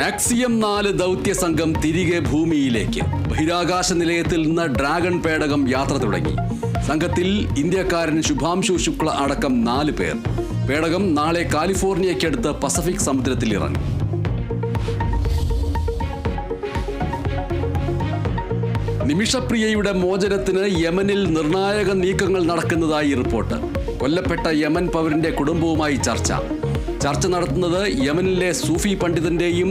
Axiom 4 ദൗത്യ സംഘം തിരികെ ഭൂമിയിലേക്ക്. ബഹിരാകാശ നിലയത്തിൽ നിന്ന് ഡ്രാഗൺ പേടകം യാത്ര തുടങ്ങി. സംഘത്തിൽ ഇന്ത്യക്കാരൻ ശുഭാംശു ശുക്ല അടക്കം 4 പേർ. പേടകം നാളെ കാലിഫോർണിയയ്ക്കടുത്ത് പസഫിക് സമുദ്രത്തിൽ ഇറങ്ങും. നിമിഷപ്രിയയുടെ മോചനത്തിന് യമനിൽ നിർണായക നീക്കങ്ങൾ നടക്കുന്നതായി റിപ്പോർട്ട്. കൊല്ലപ്പെട്ട യമൻ പൗരന്റെ കുടുംബവുമായി ചർച്ച നടത്തുന്നത് യമനിലെ സൂഫി പണ്ഡിതന്റെയും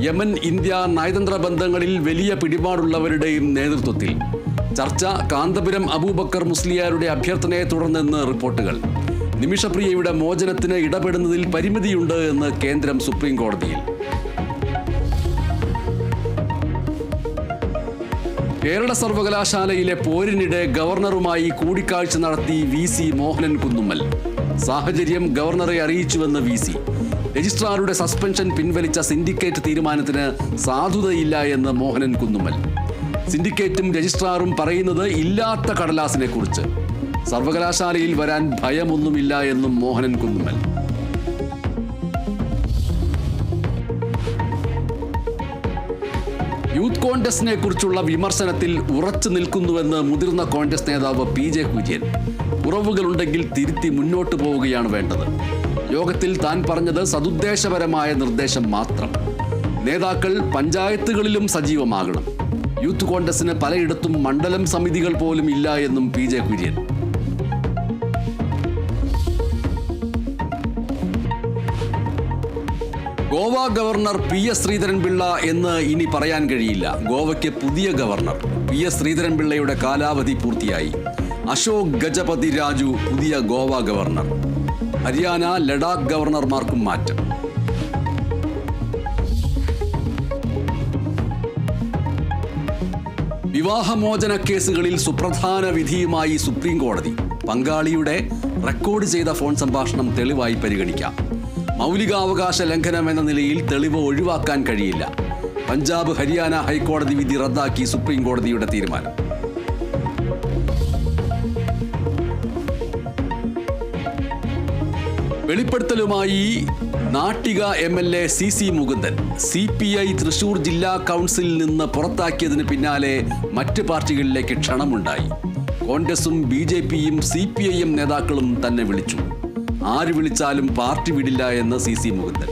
യമൻ ഇന്ത്യ നയതന്ത്ര ബന്ധങ്ങളിൽ വലിയ പിടിപാടുള്ളവരുടെയും നേതൃത്വത്തിൽ. ചർച്ച കാന്തപുരം അബൂബക്കർ മുസ്ലിയാരുടെ അഭ്യർത്ഥനയെ തുടർന്നെന്ന് റിപ്പോർട്ടുകൾ. നിമിഷപ്രിയയുടെ മോചനത്തിന് ഇടപെടുന്നതിൽ പരിമിതിയുണ്ട് എന്ന് കേന്ദ്രം സുപ്രീം കോടതിയിൽ. കേരള സർവകലാശാലയിലെ പോരിനിടെ ഗവർണറുമായി കൂടിക്കാഴ്ച നടത്തി VC മോഹനൻ കുന്നുമ്മൽ. സാഹചര്യം ഗവർണറെ അറിയിച്ചുവെന്ന് VC. രജിസ്ട്രാറുടെ സസ്പെൻഷൻ പിൻവലിച്ച സിൻഡിക്കേറ്റ് തീരുമാനത്തിന് സാധുതയില്ല എന്ന് മോഹനൻ കുന്നുമ്മൽ. സിൻഡിക്കേറ്റും രജിസ്ട്രാറും പറയുന്നത് ഇല്ലാത്ത കടലാസിനെ കുറിച്ച്. സർവകലാശാലയിൽ വരാൻ ഭയമൊന്നുമില്ല എന്നും മോഹനൻ കുന്നുമ്മൽ. യൂത്ത് കോൺഗ്രസിനെ കുറിച്ചുള്ള വിമർശനത്തിൽ ഉറച്ചു നിൽക്കുന്നുവെന്ന് മുതിർന്ന കോൺഗ്രസ് നേതാവ് PJ കുര്യൻ. കുറവുകളുണ്ടെങ്കിൽ തിരുത്തി മുന്നോട്ട് പോവുകയാണ് വേണ്ടത്. യോഗത്തിൽ താൻ പറഞ്ഞത് സതുദ്ദേശപരമായ നിർദ്ദേശം മാത്രം. നേതാക്കൾ പഞ്ചായത്തുകളിലും സജീവമാകണം. യൂത്ത് കോൺഗ്രസിന് പലയിടത്തും മണ്ഡലം സമിതികൾ പോലും ഇല്ല എന്നും PJ Kurian. Goa governor PS Sreedharan Pillai എന്ന് ഇനി പറയാൻ കഴിയില്ല. ഗോവയ്ക്ക് പുതിയ ഗവർണർ. PS ശ്രീധരൻപിള്ളയുടെ കാലാവധി പൂർത്തിയായി. അശോക് ഗജപതി രാജു പുതിയ ഗോവ ഗവർണർ. ഹരിയാന, ലഡാക്ക് ഗവർണർമാർക്കും മാറ്റം. വിവാഹമോചന കേസുകളിൽ സുപ്രധാന വിധിയുമായി സുപ്രീം കോടതി. പങ്കാളിയുടെ റെക്കോർഡ് ചെയ്ത ഫോൺ സംഭാഷണം തെളിവായി പരിഗണിക്കാം. മൗലികാവകാശ ലംഘനം എന്ന നിലയിൽ തെളിവ് ഒഴിവാക്കാൻ കഴിയില്ല. പഞ്ചാബ്, ഹരിയാന ഹൈക്കോടതി വിധി റദ്ദാക്കി സുപ്രീം കോടതിയുടെ തീരുമാനം. വെളിപ്പെടുത്തലുമായി Nattika MLA CC Mukundan. CPI Thrissur ജില്ലാ കൗൺസിലിൽ നിന്ന് പുറത്താക്കിയതിന് പിന്നാലെ മറ്റ് പാർട്ടികളിലേക്ക് ക്ഷണമുണ്ടായി. കോൺഗ്രസും BJPയും CPIM നേതാക്കളും തന്നെ വിളിച്ചു. ആര് വിളിച്ചാലും പാർട്ടി വിടില്ല എന്ന് CC മുകുന്ദൻ.